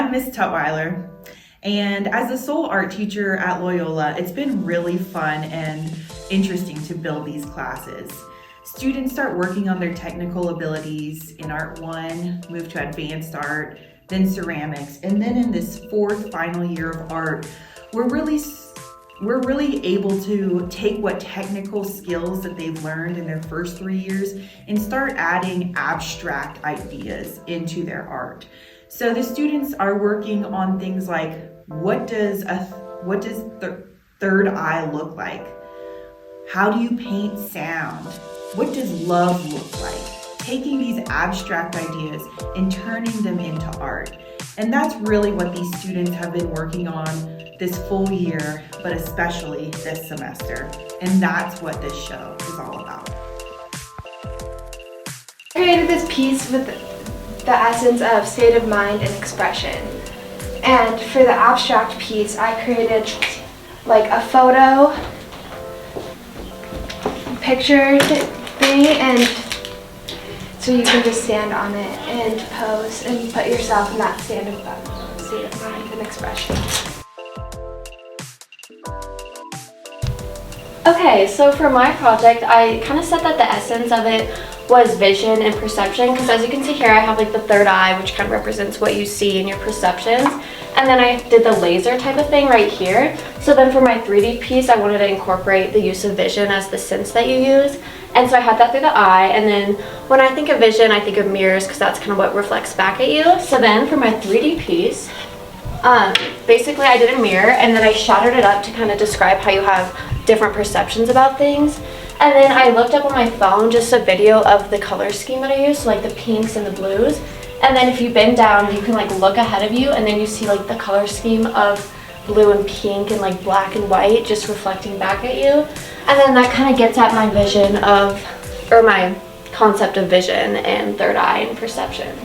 I'm Miss Tutwiler, and as a sole art teacher at Loyola, it's been really fun and interesting to build these classes. Students start working on their technical abilities in Art 1, move to advanced art, then ceramics, and then in this fourth final year of art, we're really able to take what technical skills that they've learned in their first 3 years and start adding abstract ideas into their art. So the students are working on things like, what does the third eye look like? How do you paint sound? What does love look like? Taking these abstract ideas and turning them into art. And that's really what these students have been working on this full year, but especially this semester. And that's what this show is all about. I created this piece with the essence of state of mind and expression. And for the abstract piece, I created like a photo picture thing, and so you can just stand on it and pose and put yourself in that state of mind and expression. Okay, so for my project, I kind of said that the essence of it was vision and perception, because as you can see here, I have like the third eye, which kind of represents what you see in your perceptions. And then I did the laser type of thing right here. So then for my 3D piece, I wanted to incorporate the use of vision as the sense that you use. And so I had that through the eye. And then when I think of vision, I think of mirrors, because that's kind of what reflects back at you. So then for my 3D piece, basically I did a mirror, and then I shattered it up to kind of describe how you have different perceptions about things. And then I looked up on my phone just a video of the color scheme that I used, so like the pinks and the blues. And then if you bend down, you can like look ahead of you, and then you see like the color scheme of blue and pink and like black and white just reflecting back at you. And then that kind of gets at my vision of, or my concept of vision and third eye and perception.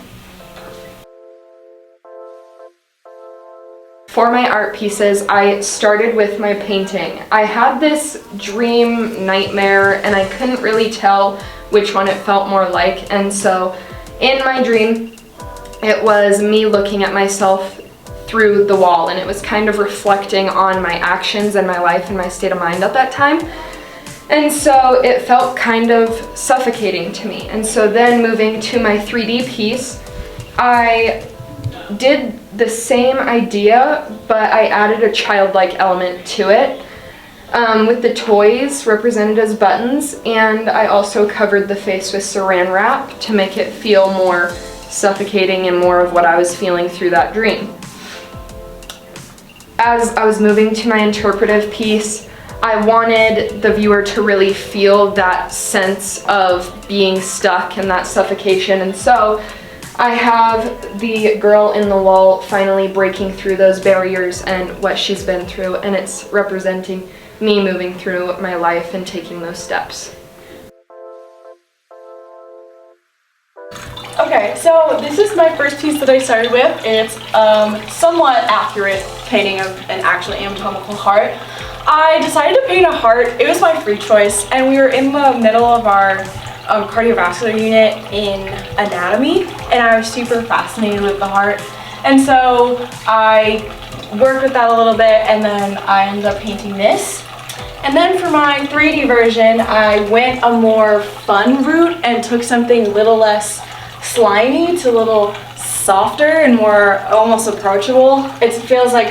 For my art pieces, I started with my painting. I had this dream nightmare, and I couldn't really tell which one it felt more like. And so in my dream, it was me looking at myself through the wall, and it was kind of reflecting on my actions and my life and my state of mind at that time. And so it felt kind of suffocating to me. And so then moving to my 3D piece, I did the same idea, but I added a childlike element to it with the toys represented as buttons, and I also covered the face with saran wrap to make it feel more suffocating and more of what I was feeling through that dream. As I was moving to my interpretive piece, I wanted the viewer to really feel that sense of being stuck and that suffocation, and so I have the girl in the wall finally breaking through those barriers and what she's been through, and it's representing me moving through my life and taking those steps. Okay, so this is my first piece that I started with. It's somewhat accurate painting of an actually anatomical heart. I decided to paint a heart. It was my free choice, and we were in the middle of our cardiovascular unit in anatomy, and I was super fascinated with the heart. And so I worked with that a little bit, and then I ended up painting this. And then for my 3D version, I went a more fun route and took something a little less slimy to a little softer and more almost approachable. It feels like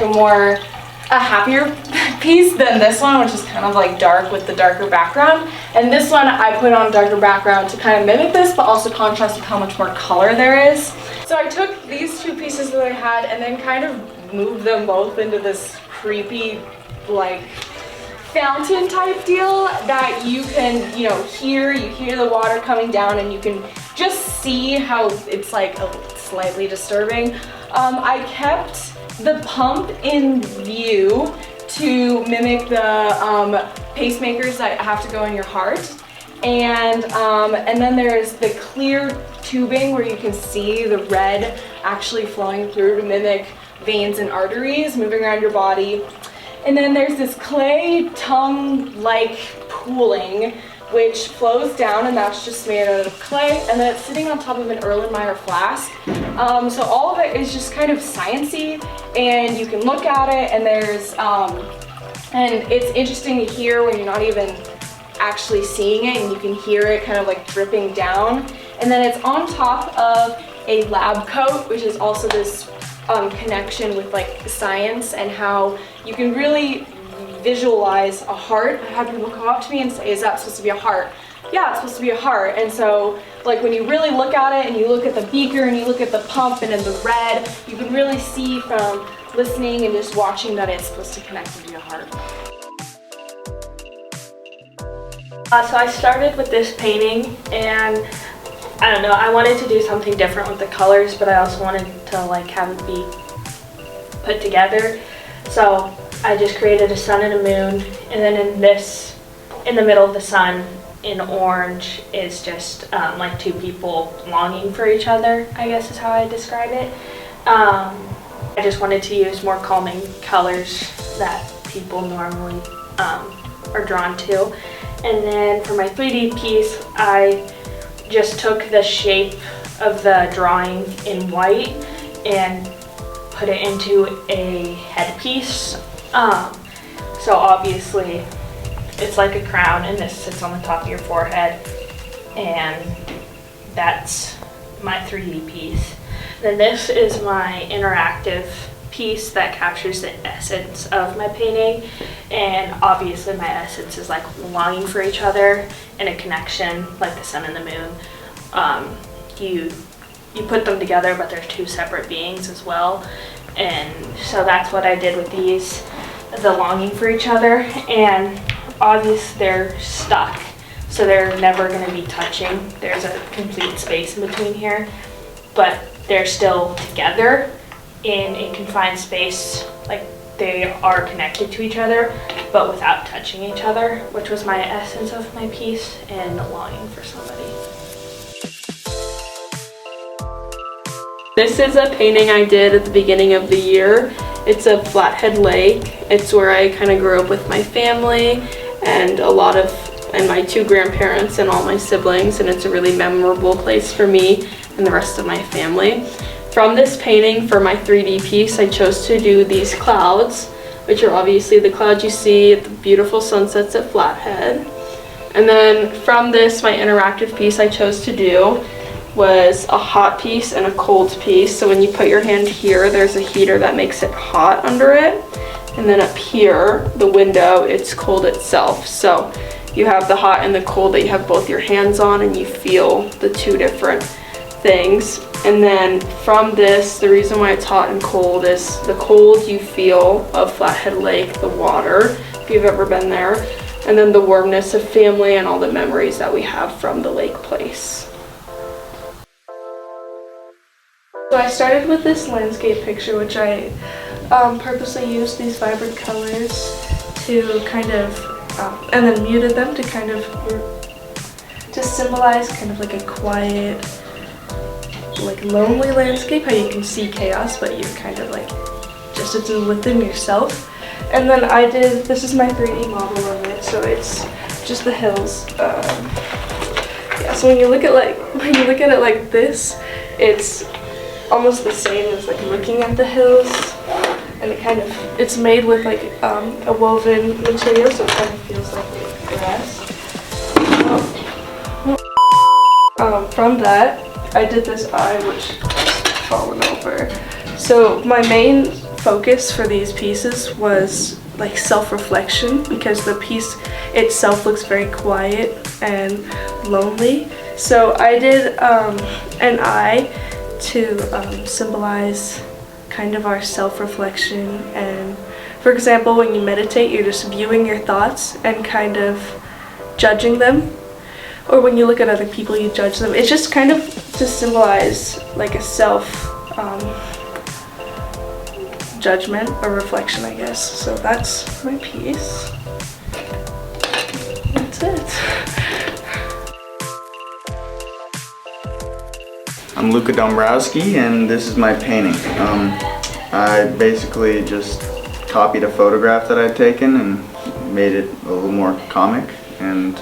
a happier piece than this one, which is kind of like dark with the darker background. And this one I put on a darker background to kind of mimic this, but also contrast with how much more color there is. So I took these two pieces that I had and then kind of moved them both into this creepy, like, fountain type deal that you can, you hear the water coming down, and you can just see how it's like slightly disturbing. I kept the pump in view to mimic the pacemakers that have to go in your heart, and then there's the clear tubing where you can see the red actually flowing through to mimic veins and arteries moving around your body. And then there's this clay tongue-like pooling which flows down, and that's just made out of clay, and then it's sitting on top of an Erlenmeyer flask. So all of it is just kind of sciencey, and you can look at it, and there's and it's interesting to hear when you're not even actually seeing it, and you can hear it kind of like dripping down. And then it's on top of a lab coat, which is also this connection with like science and how you can really visualize a heart. I've had people come up to me and say, is that supposed to be a heart? Yeah, it's supposed to be a heart. And so like when you really look at it and you look at the beaker and you look at the pump and in the red, you can really see from listening and just watching that it's supposed to connect to be a heart. So I started with this painting, and I don't know, I wanted to do something different with the colors, but I also wanted to like have it be put together. So I just created a sun and a moon, and then in the middle of the sun in orange is just like two people longing for each other, I guess is how I describe it. I just wanted to use more calming colors that people normally are drawn to. And then for my 3D piece, I just took the shape of the drawing in white and put it into a headpiece. So obviously it's like a crown, and this sits on the top of your forehead, and that's my 3D piece. Then this is my interactive piece that captures the essence of my painting, and obviously my essence is like longing for each other and a connection like the sun and the moon. You put them together, but they're two separate beings as well, and so that's what I did with these, the longing for each other. And obviously they're stuck, so they're never going to be touching. There's a complete space in between here, but they're still together in a confined space, like they are connected to each other but without touching each other, which was my essence of my piece, and longing for somebody. This is a painting I did at the beginning of the year. It's a Flathead Lake. It's where I kind of grew up with my family and my two grandparents and all my siblings, and it's a really memorable place for me and the rest of my family. From this painting, for my 3D piece, I chose to do these clouds, which are obviously the clouds you see at the beautiful sunsets at Flathead. And then from this, my interactive piece I chose to do was a hot piece and a cold piece. So when you put your hand here, there's a heater that makes it hot under it. And then up here, the window, it's cold itself. So you have the hot and the cold that you have both your hands on, and you feel the two different things. And then from this, the reason why it's hot and cold is the cold you feel of Flathead Lake, the water, if you've ever been there, and then the warmness of family and all the memories that we have from the lake place. So I started with this landscape picture, which I purposely used these vibrant colors to kind of, and then muted them to kind of, to symbolize kind of like a quiet, like lonely landscape, how you can see chaos, but you're kind of like just within yourself. And then this is my 3D model of it, so it's just the hills. Yeah, so when you look at it like this, it's almost the same as like looking at the hills, and it's made with like a woven material, so it kind of feels like grass. From that, I did this eye, which is fallen over. So my main focus for these pieces was like self-reflection, because the piece itself looks very quiet and lonely. So I did an eye to symbolize kind of our self-reflection. And for example, when you meditate, you're just viewing your thoughts and kind of judging them. Or when you look at other people, you judge them. It's just kind of to symbolize like a self-judgment or reflection, I guess. So that's my piece. That's it. I'm Luca Dombrowski, and this is my painting. I basically just copied a photograph that I'd taken and made it a little more comic, and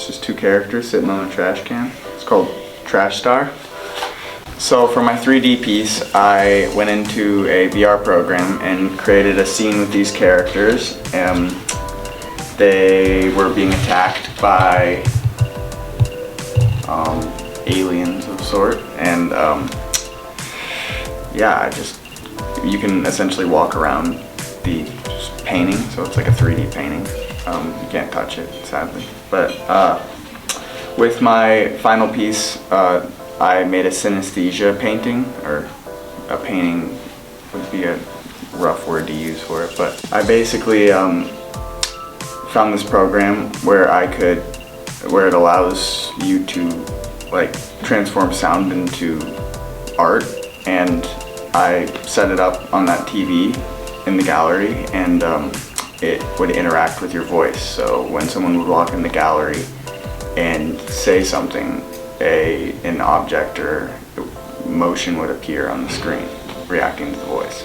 It's just two characters sitting on a trash can. It's called Trash Star. So for my 3D piece, I went into a VR program and created a scene with these characters. They were being attacked by aliens of sort, and yeah, you can essentially walk around the painting, so it's like a 3D painting. You can't touch it, sadly. But with my final piece, I made a synesthesia painting, or a painting would be a rough word to use for it, but I basically found this program where it allows you to like transform sound into art, and I set it up on that TV in the gallery, and it would interact with your voice. So when someone would walk in the gallery and say something, an object or motion would appear on the screen reacting to the voice.